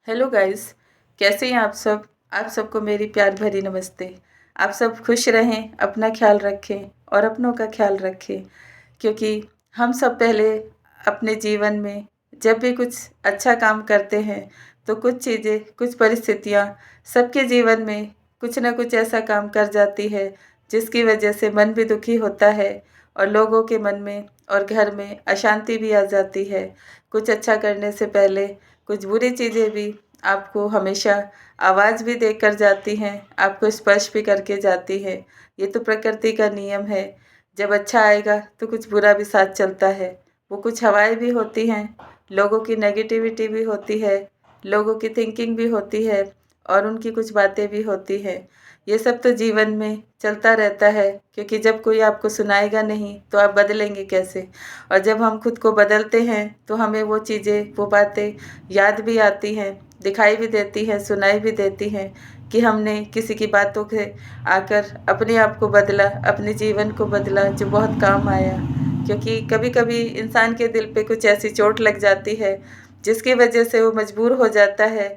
Hello guys. कैसे हैं आप सब। आप सबको मेरी प्यार भरी नमस्ते। आप सब खुश रहें, अपना ख्याल रखें और अपनों का ख्याल रखें, क्योंकि हम सब पहले अपने जीवन में जब भी कुछ अच्छा काम करते हैं तो कुछ चीज़ें, कुछ परिस्थितियाँ सबके जीवन में कुछ ना कुछ ऐसा काम कर जाती है जिसकी वजह से मन भी दुखी होता है और लोगों के मन में और घर में अशांति भी आ जाती है। कुछ अच्छा करने से पहले कुछ बुरी चीज़ें भी आपको हमेशा आवाज़ भी देकर जाती हैं, आपको स्पर्श भी करके जाती हैं। ये तो प्रकृति का नियम है। जब अच्छा आएगा तो कुछ बुरा भी साथ चलता है। वो कुछ हवाएं भी होती हैं, लोगों की नेगेटिविटी भी होती है, लोगों की थिंकिंग भी होती है और उनकी कुछ बातें भी होती हैं। ये सब तो जीवन में चलता रहता है, क्योंकि जब कोई आपको सुनाएगा नहीं तो आप बदलेंगे कैसे। और जब हम खुद को बदलते हैं तो हमें वो चीज़ें, वो बातें याद भी आती हैं, दिखाई भी देती हैं, सुनाई भी देती हैं कि हमने किसी की बातों से आकर अपने आप को बदला, अपने जीवन को बदला, जो बहुत काम आया। क्योंकि कभी-कभी इंसान के दिल पे कुछ ऐसी चोट लग जाती है जिसकी वजह से वो मजबूर हो जाता है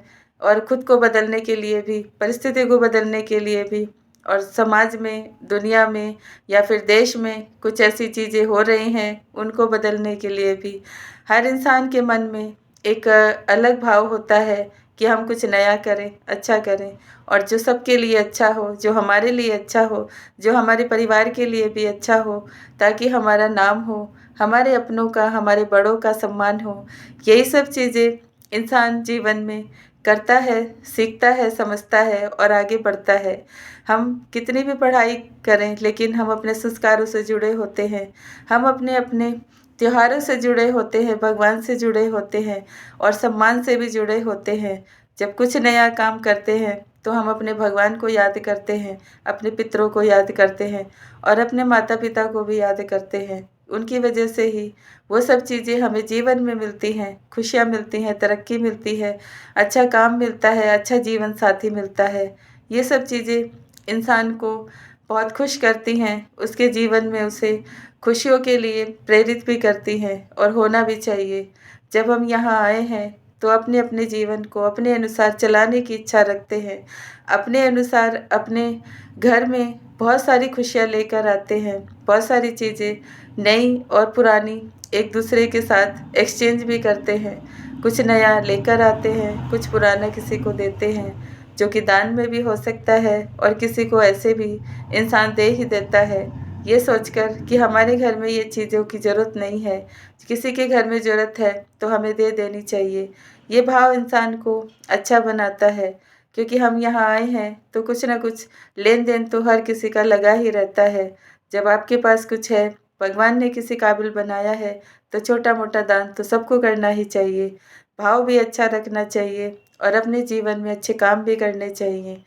और खुद को बदलने के लिए भी, परिस्थिति को बदलने के लिए भी, और समाज में, दुनिया में या फिर देश में कुछ ऐसी चीज़ें हो रही हैं उनको बदलने के लिए भी हर इंसान के मन में एक अलग भाव होता है कि हम कुछ नया करें, अच्छा करें और जो सबके लिए अच्छा हो, जो हमारे लिए अच्छा हो, जो हमारे परिवार के लिए भी अच्छा हो, ताकि हमारा नाम हो, हमारे अपनों का, हमारे बड़ों का सम्मान हो। यही सब चीज़ें इंसान जीवन में करता है, सीखता है, समझता है और आगे बढ़ता है। हम कितनी भी पढ़ाई करें लेकिन हम अपने संस्कारों से जुड़े होते हैं, हम अपने अपने त्योहारों से जुड़े होते हैं, भगवान से जुड़े होते हैं और सम्मान से भी जुड़े होते हैं। जब कुछ नया काम करते हैं तो हम अपने भगवान को याद करते हैं, अपने पितरों को याद करते हैं और अपने माता पिता को भी याद करते हैं। उनकी वजह से ही वो सब चीज़ें हमें जीवन में मिलती हैं, खुशियाँ मिलती हैं, तरक्की मिलती है, अच्छा काम मिलता है, अच्छा जीवन साथी मिलता है। ये सब चीज़ें इंसान को बहुत खुश करती हैं, उसके जीवन में उसे खुशियों के लिए प्रेरित भी करती हैं और होना भी चाहिए। जब हम यहाँ आए हैं तो अपने अपने जीवन को अपने अनुसार चलाने की इच्छा रखते हैं, अपने अनुसार अपने घर में बहुत सारी खुशियाँ लेकर आते हैं, बहुत सारी चीज़ें नई और पुरानी एक दूसरे के साथ एक्सचेंज भी करते हैं। कुछ नया लेकर आते हैं, कुछ पुराना किसी को देते हैं, जो कि दान में भी हो सकता है और किसी को ऐसे भी इंसान दे ही देता है, ये सोचकर कि हमारे घर में ये चीज़ों की ज़रूरत नहीं है, किसी के घर में ज़रूरत है तो हमें दे देनी चाहिए। ये भाव इंसान को अच्छा बनाता है, क्योंकि हम यहाँ आए हैं तो कुछ ना कुछ लेन-देन तो हर किसी का लगा ही रहता है। जब आपके पास कुछ है, भगवान ने किसी काबिल बनाया है, तो छोटा-मोटा दान तो सबको करना ही चाहिए। भाव भी अच्छा रखना चाहिए और अपने जीवन में अच्छे काम भी करने चाहिए।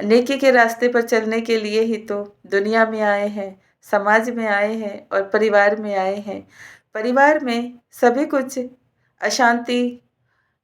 नेकी के रास्ते पर चलने के लिए ही तो दुनिया में आए हैं, समाज में आए हैं और परिवार में आए हैं। परिवार में सभी कुछ अशांति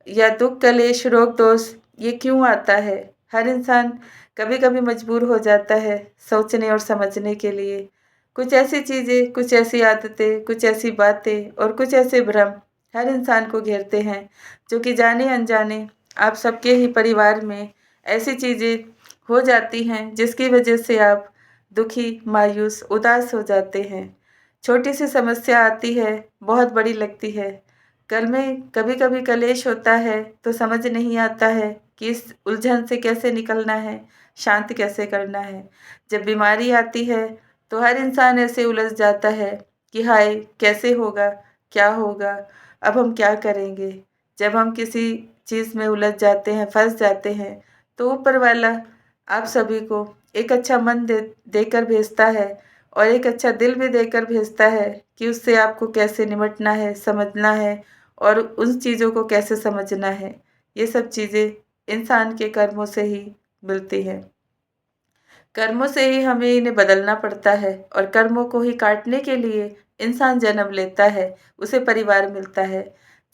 या दुःख, कलेश, रोग, दोष ये क्यों आता है? हर इंसान कभी-कभी मजबूर हो जाता है सोचने और समझने के लिए। कुछ ऐसी चीज़ें, कुछ ऐसी आदतें, कुछ ऐसी बातें और कुछ ऐसे भ्रम हर इंसान को घेरते हैं, जो कि जाने-अनजाने आप सबके ही परिवार में ऐसी चीज़ें हो जाती हैं, जिसकी वजह से आप दुखी, मायूस, उदास हो जाते हैं। छोटी-सी समस्या आती है, बहुत बड़ी लगती है। घर में कभी-कभी कलेश होता है तो समझ नहीं आता है कि इस उलझन से कैसे निकलना है, शांत कैसे करना है। जब बीमारी आती है तो हर इंसान ऐसे उलझ जाता है कि हाय! कैसे होगा? क्या होगा? अब हम क्या करेंगे? जब हम किसी चीज़ में उलझ जाते हैं, फँस जाते हैं, तो ऊपर वाला आप सभी को एक अच्छा मन देकर भेजता है और एक अच्छा दिल भी देकर भेजता है कि उससे आपको कैसे निपटना है, समझना है और उन चीज़ों को कैसे समझना है। ये सब चीज़ें इंसान के कर्मों से ही मिलती हैं। कर्मों से ही हमें इन्हें बदलना पड़ता है और कर्मों को ही काटने के लिए इंसान जन्म लेता है, उसे परिवार मिलता है,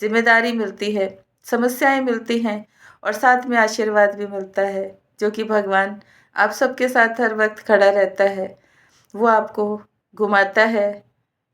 ज़िम्मेदारी मिलती है, समस्याएँ मिलती हैं और साथ में आशीर्वाद भी मिलता है, जो कि भगवान आप सबके साथ हर वक़्त खड़ा रहता है। वो आपको घुमाता है,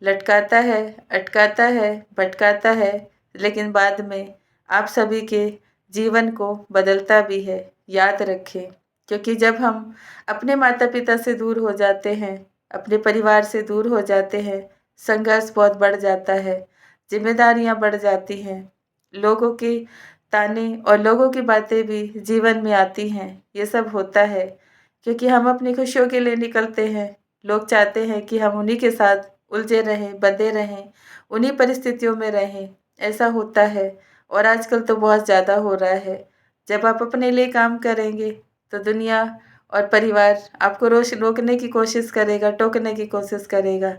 लटकाता है, अटकाता है, भटकाता है, लेकिन बाद में आप सभी के जीवन को बदलता भी है, याद रखें। क्योंकि जब हम अपने माता-पिता से दूर हो जाते हैं, अपने परिवार से दूर हो जाते हैं, संघर्ष बहुत बढ़ जाता है, ज़िम्मेदारियाँ बढ़ जाती हैं, लोगों के ताने और लोगों की बातें भी जीवन में आती हैं। ये सब होता है क्योंकि हम अपनी खुशियों के लिए निकलते हैं। लोग चाहते हैं कि हम उन्हीं के साथ उलझे रहें, बंधे रहें, उन्हीं परिस्थितियों में रहें, ऐसा होता है और आजकल तो बहुत ज़्यादा हो रहा है। जब आप अपने लिए काम करेंगे तो दुनिया और परिवार आपको रोकने की कोशिश करेगा, टोकने की कोशिश करेगा,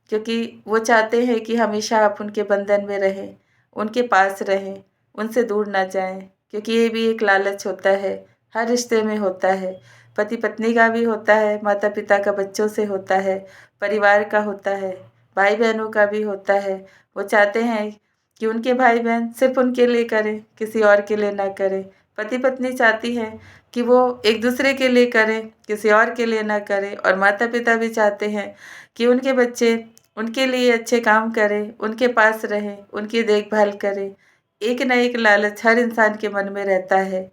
क्योंकि वो चाहते हैं कि हमेशा आप उनके बंधन में रहें, उनके पास रहें, उनसे दूर ना जाएं, क्योंकि ये भी एक लालच होता है, हर रिश्ते में होता है। पति पत्नी का भी होता है, माता पिता का बच्चों से होता है, परिवार का होता है, भाई बहनों का भी होता है। वो चाहते हैं कि उनके भाई बहन सिर्फ उनके लिए करें, किसी और के लिए ना करें। पति पत्नी चाहती है कि वो एक दूसरे के लिए करें, किसी और के लिए ना करें, और माता पिता भी चाहते हैं कि उनके बच्चे उनके लिए अच्छे काम करें, उनके पास रहें, उनकी देखभाल करें। एक न एक लालच हर इंसान के मन में रहता है।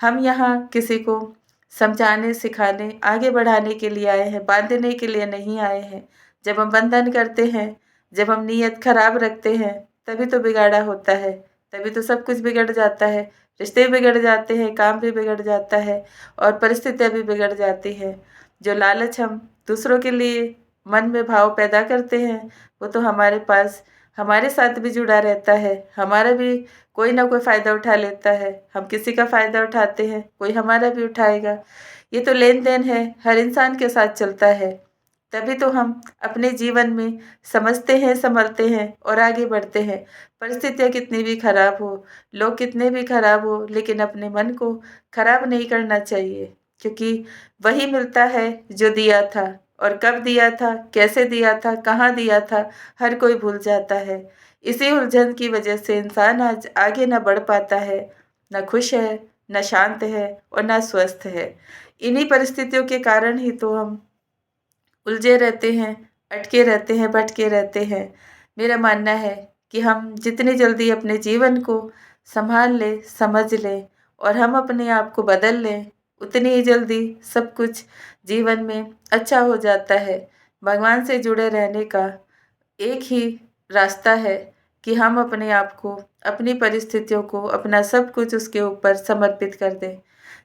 हम यहाँ किसी को समझाने, सिखाने, आगे बढ़ाने के लिए आए हैं, बांधने के लिए नहीं आए हैं। जब हम बंधन करते हैं, जब हम नीयत खराब रखते हैं, तभी तो बिगाड़ा होता है, तभी तो सब कुछ बिगड़ जाता है। रिश्ते बिगड़ जाते हैं, काम भी बिगड़ जाता है और परिस्थितियाँ भी बिगड़ जाती हैं। जो लालच हम दूसरों के लिए मन में भाव पैदा करते हैं, वो तो हमारे पास हमारे साथ भी जुड़ा रहता है। हमारा भी कोई ना कोई फ़ायदा उठा लेता है। हम किसी का फ़ायदा उठाते हैं, कोई हमारा भी उठाएगा। ये तो लेन-देन है, हर इंसान के साथ चलता है। तभी तो हम अपने जीवन में समझते हैं, संभलते हैं और आगे बढ़ते हैं। परिस्थितियाँ कितनी भी खराब हो, लोग कितने भी खराब हो, लेकिन अपने मन को खराब नहीं करना चाहिए, क्योंकि वही मिलता है जो दिया था, और कब दिया था, कैसे दिया था, कहाँ दिया था, हर कोई भूल जाता है। इसी उलझन की वजह से इंसान आज आगे ना बढ़ पाता है, ना खुश है, ना शांत है और ना स्वस्थ है। इन्हीं परिस्थितियों के कारण ही तो हम उलझे रहते हैं, अटके रहते हैं, भटके रहते हैं। मेरा मानना है कि हम जितनी जल्दी अपने जीवन को संभाल लें, समझ लें और हम अपने आप को बदल लें, उतनी ही जल्दी सब कुछ जीवन में अच्छा हो जाता है। भगवान से जुड़े रहने का एक ही रास्ता है कि हम अपने आप को, अपनी परिस्थितियों को, अपना सब कुछ उसके ऊपर समर्पित कर दें।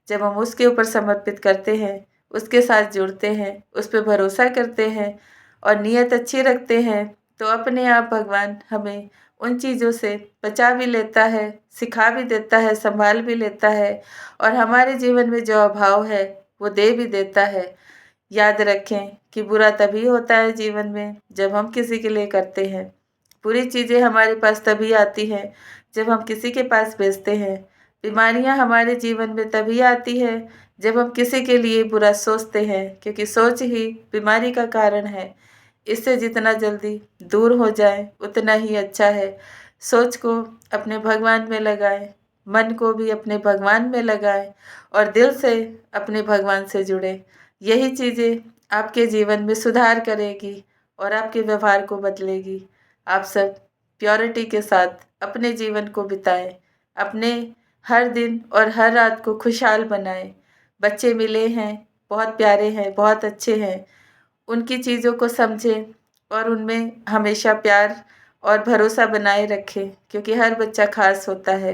जब हम उसके ऊपर समर्पित करते हैं, उसके साथ जुड़ते हैं, उस पे भरोसा करते हैं और नीयत अच्छी रखते हैं, तो अपने आप भगवान हमें उन चीज़ों से बचा भी लेता है, सिखा भी देता है, संभाल भी लेता है और हमारे जीवन में जो अभाव है, वो दे भी देता है। याद रखें कि बुरा तभी होता है जीवन में जब हम किसी के लिए करते हैं। बुरी चीज़ें हमारे पास तभी आती हैं जब हम किसी के पास भेजते हैं। बीमारियां हमारे जीवन में तभी आती है जब हम किसी के लिए बुरा सोचते हैं, क्योंकि सोच ही बीमारी का कारण है। इससे जितना जल्दी दूर हो जाए उतना ही अच्छा है। सोच को अपने भगवान में लगाएं, मन को भी अपने भगवान में लगाएं और दिल से अपने भगवान से जुड़ें। यही चीज़ें आपके जीवन में सुधार करेगी और आपके व्यवहार को बदलेगी। आप सब प्योरिटी के साथ अपने जीवन को बिताएं, अपने हर दिन और हर रात को खुशहाल बनाएं। बच्चे मिले हैं, बहुत प्यारे हैं, बहुत अच्छे हैं, उनकी चीज़ों को समझें और उनमें हमेशा प्यार और भरोसा बनाए रखें, क्योंकि हर बच्चा खास होता है।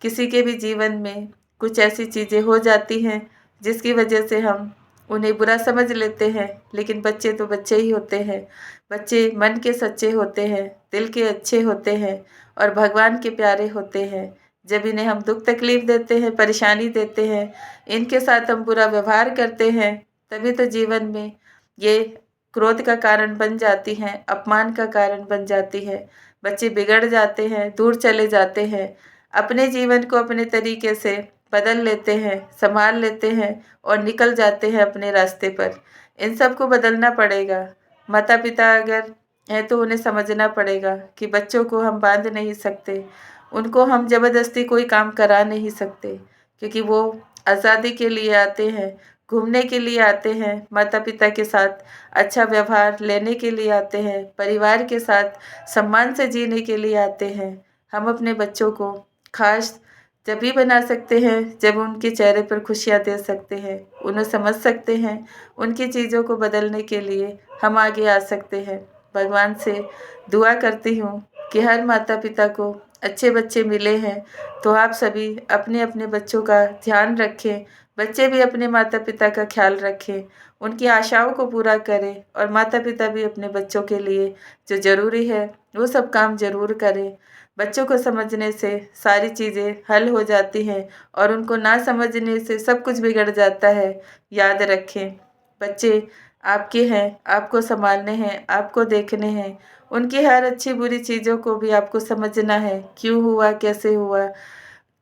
किसी के भी जीवन में कुछ ऐसी चीज़ें हो जाती हैं जिसकी वजह से हम उन्हें बुरा समझ लेते हैं, लेकिन बच्चे तो बच्चे ही होते हैं। बच्चे मन के सच्चे होते हैं, दिल के अच्छे होते हैं और भगवान के प्यारे होते हैं। जब इन्हें हम दुख तकलीफ देते हैं, परेशानी देते हैं, इनके साथ हम बुरा व्यवहार करते हैं, तभी तो जीवन में ये क्रोध का कारण बन जाती हैं, अपमान का कारण बन जाती है। बच्चे बिगड़ जाते हैं, दूर चले जाते हैं, अपने जीवन को अपने तरीके से बदल लेते हैं, संभाल लेते हैं और निकल जाते हैं अपने रास्ते पर। इन सब को बदलना पड़ेगा। माता पिता अगर हैं तो उन्हें समझना पड़ेगा कि बच्चों को हम बांध नहीं सकते, उनको हम ज़बरदस्ती कोई काम करा नहीं सकते, क्योंकि वो आज़ादी के लिए आते हैं, घूमने के लिए आते हैं, माता पिता के साथ अच्छा व्यवहार लेने के लिए आते हैं, परिवार के साथ सम्मान से जीने के लिए आते हैं। हम अपने बच्चों को खास जब भी बना सकते हैं जब उनके चेहरे पर खुशियाँ दे सकते हैं, उन्हें समझ सकते हैं, उनकी चीज़ों को बदलने के लिए हम आगे आ सकते हैं। भगवान से दुआ करती हूँ कि हर माता-पिता को अच्छे बच्चे मिले हैं, तो आप सभी अपने-अपने बच्चों का ध्यान रखें, बच्चे भी अपने माता-पिता का ख्याल रखें, उनकी आशाओं को पूरा करें और माता-पिता भी अपने बच्चों के लिए जो ज़रूरी है, वो सब काम ज़रूर करें। बच्चों को समझने से सारी चीज़ें हल हो जाती हैं और उनको ना समझने से सब कुछ बिगड़ जाता है। याद रखें, बच्चे आपके हैं, आपको सँभालने हैं, आपको देखने हैं, उनकी हर अच्छी-बुरी चीज़ों को भी आपको समझना है, क्यों हुआ, कैसे हुआ,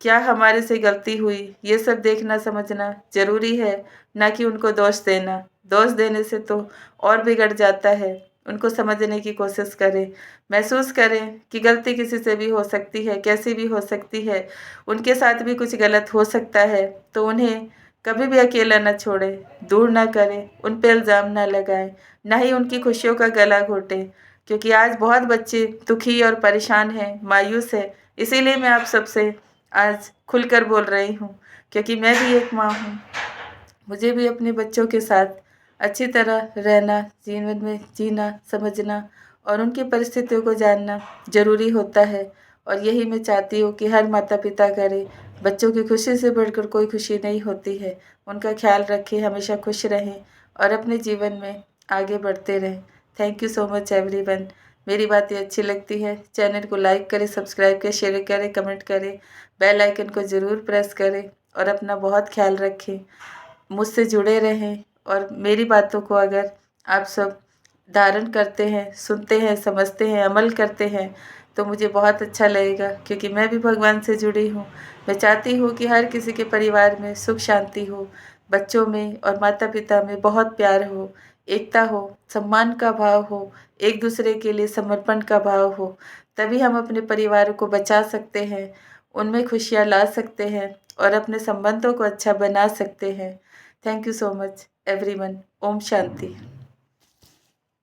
क्या हमारे से गलती हुई, ये सब देखना समझना ज़रूरी है, ना कि उनको दोष देना। दोष देने से तो और बिगड़ जाता है। उनको समझने की कोशिश करें, महसूस करें कि गलती किसी से भी हो सकती है, कैसी भी हो सकती है, उनके साथ भी कुछ गलत हो सकता है, तो उन्हें कभी भी अकेला ना छोड़ें, दूर ना करें, उन पे इल्ज़ाम ना लगाएँ, ना ही उनकी खुशियों का गला घोटें। क्योंकि आज बहुत बच्चे दुखी और परेशान हैं, मायूस हैं, इसीलिए मैं आप सबसे आज खुलकर बोल रही हूँ, क्योंकि मैं भी एक माँ हूँ। मुझे भी अपने बच्चों के साथ अच्छी तरह रहना, जीवन में जीना, समझना और उनकी परिस्थितियों को जानना ज़रूरी होता है और यही मैं चाहती हूँ कि हर माता-पिता करे। बच्चों की खुशी से बढ़कर कोई खुशी नहीं होती है। उनका ख़्याल रखें, हमेशा खुश रहें और अपने जीवन में आगे बढ़ते रहें। Thank you so much everyone. मेरी बातें अच्छी लगती है, चैनल को लाइक करें, सब्सक्राइब करें, शेयर करें, कमेंट करें, बेल आइकन को ज़रूर प्रेस करें और अपना बहुत ख़्याल रखें। मुझसे जुड़े रहें और मेरी बातों को अगर आप सब धारण करते हैं, सुनते हैं, समझते हैं, अमल करते हैं, तो मुझे बहुत अच्छा लगेगा क्योंकि मैं भी भगवान से जुड़ी हूँ। मैं चाहती हूँ कि हर किसी के परिवार में सुख शांति हो, बच्चों में और माता-पिता में बहुत प्यार हो, एकता हो, सम्मान का भाव हो, एक दूसरे के लिए समर्पण का भाव हो, तभी हम अपने परिवार को बचा सकते हैं, उनमें खुशियाँ ला सकते हैं और अपने संबंधों को अच्छा बना सकते हैं। Thank you so much everyone. Om Shanti.